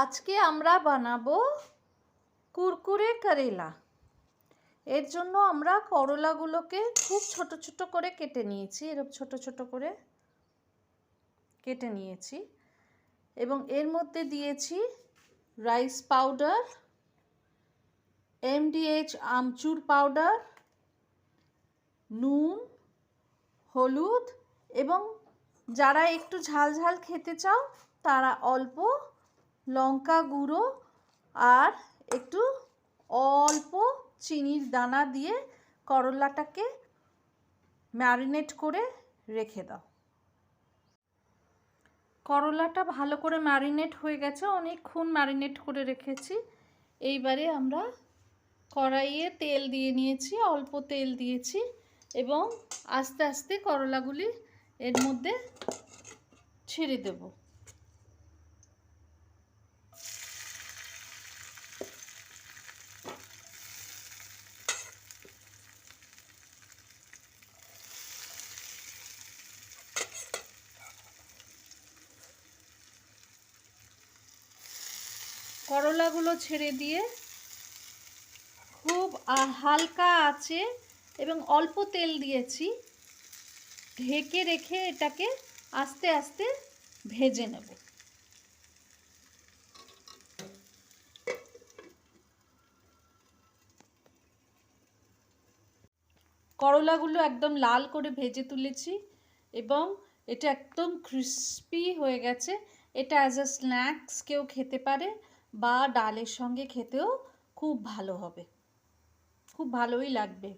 আজকে আমরা বানাবো কুরকুরে করেলা। এর জন্য আমরা করলাগুলোকে খুব ছোট ছোট করে কেটে নিয়েছি, এরকম ছোট ছোট করে কেটে নিয়েছি এবং এর মধ্যে দিয়েছি রাইস পাউডার, MDH আমচুর পাউডার, নুন, হলুদ এবং যারা একটু ঝাল ঝাল খেতে চাও তারা অল্প লঙ্কা গুঁড়ো আর একটু অল্প চিনির দানা দিয়ে করলাটাকে ম্যারিনেট করে রেখে দাও। করলাটা ভালো করে ম্যারিনেট হয়ে গেছে, অনেকক্ষণ ম্যারিনেট করে রেখেছি। এইবারে আমরা কড়াইয়ে তেল দিয়ে নিয়েছি, অল্প তেল দিয়েছি এবং আস্তে আস্তে করলাগুলি এর মধ্যে ছেড়ে দেব। করলাগুলো ছেড়ে দিয়ে খুব হালকা আছে এবং অল্প তেল দিয়েছি, ঢেকে রেখে এটাকে আস্তে আস্তে ভেজে নেব। করলাগুলো একদম লাল করে ভেজে তুলেছি এবং এটা একদম ক্রিস্পি হয়ে গেছে। এটা অ্যাজ আ স্ন্যাক্স কেউ খেতে পারে বা ডালের সঙ্গে খেতেও খুব ভালো হবে, খুব ভালোই লাগবে।